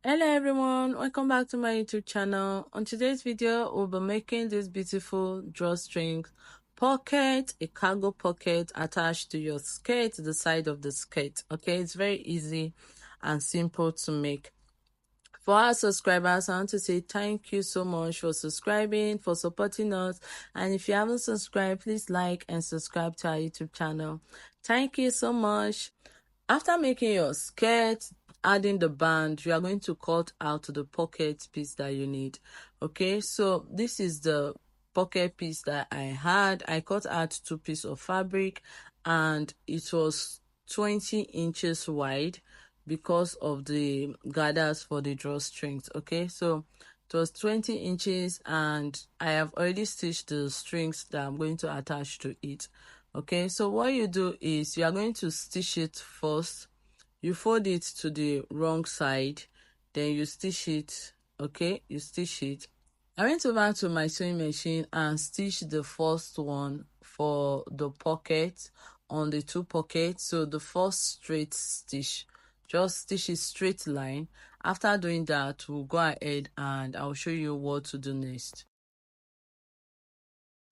Hello everyone, welcome back to my YouTube channel. On today's video, we'll be making this beautiful drawstring pocket, a cargo pocket attached to your skirt, the side of the skirt. Okay, it's very easy and simple to make. For our subscribers, I want to say thank you so much for subscribing, for supporting us. And if you haven't subscribed, please like and subscribe to our YouTube channel. Thank you so much. After making your skirt, adding the band, you are going to cut out the pocket piece that you need. Okay, so this is the pocket piece that I had. I cut out 2 pieces of fabric and it was 20 inches wide because of the gathers for the drawstrings. Okay, so it was 20 inches and I have already stitched the strings that I'm going to attach to it. Okay, so what you do is you are going to stitch it first. You fold it to the wrong side, then you stitch it. Okay, you stitch it. I went over to my sewing machine and stitched the first one for the pocket on the 2 pockets. So the first straight stitch, just stitch a straight line. After doing that, we'll go ahead and I'll show you what to do next.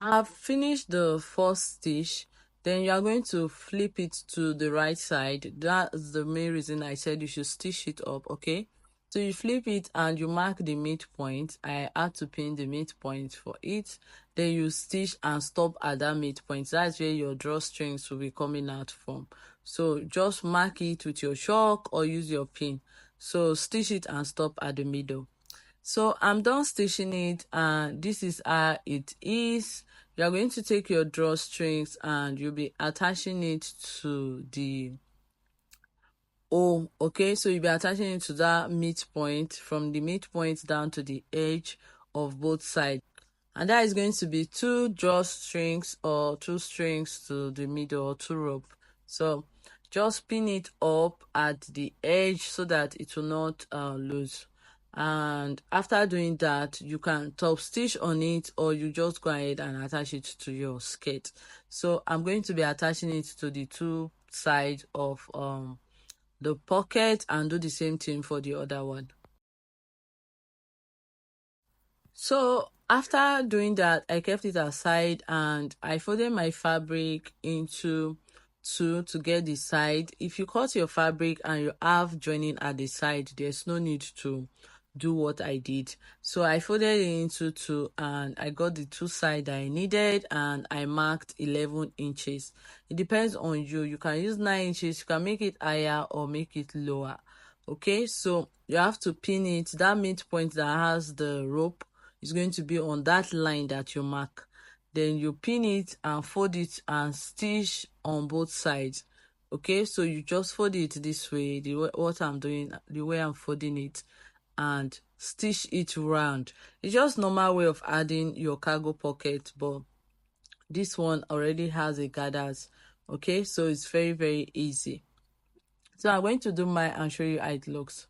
I've finished the first stitch. Then you are going to flip it to the right side. That's the main reason I said you should stitch it up. Okay, so you flip it and you mark the midpoint. I had to pin the midpoint for it. Then you stitch and stop at that midpoint. That's where your drawstrings will be coming out from. So just mark it with your chalk or use your pin. So stitch it and stop at the middle. So I'm done stitching it and this is how it is. You are going to take your drawstrings and you'll be attaching it to the O. Okay, so you'll be attaching it to that midpoint, from the midpoint down to the edge of both sides. And that is going to be 2 drawstrings or 2 strings to the middle, or 2 rope. So just pin it up at the edge so that it will not lose. And after doing that, you can top stitch on it or you just go ahead and attach it to your skirt. So I'm going to be attaching it to the 2 sides of the pocket and do the same thing for the other one. So after doing that, I kept it aside and I folded my fabric into 2 to get the side. If you cut your fabric and you have joining at the side, there's no need to do what I did. So I folded it into 2 and I got the 2 sides I needed and I marked 11 inches. It depends on you. You can use 9 inches, you can make it higher or make it lower. Okay, so you have to pin it. That midpoint that has the rope is going to be on that line that you mark. Then you pin it and fold it and stitch on both sides. Okay, so you just fold it this way, what I'm doing, the way I'm folding it, and stitch it round. It's just normal way of adding your cargo pocket, but this one already has a gathers. Okay, so it's very easy. So I'm going to do mine and show you how it looks.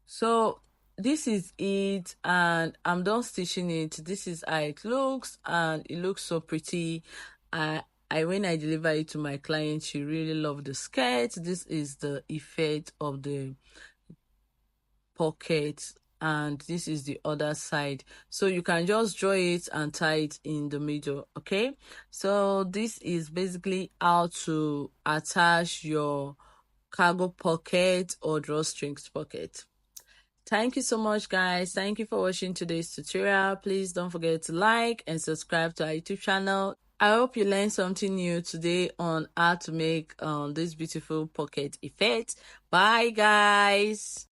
So this is it and I'm done stitching it. This is how it looks and it looks so pretty. When I deliver it to my client, she really loved the skirt. This is the effect of the pocket and this is the other side, so you can just draw it and tie it in the middle. Okay, so this is basically how to attach your cargo pocket or drawstrings pocket. Thank you so much, guys. Thank you for watching today's tutorial. Please don't forget to like and subscribe to our YouTube channel. I hope you learned something new today on how to make this beautiful pocket effect. Bye, guys.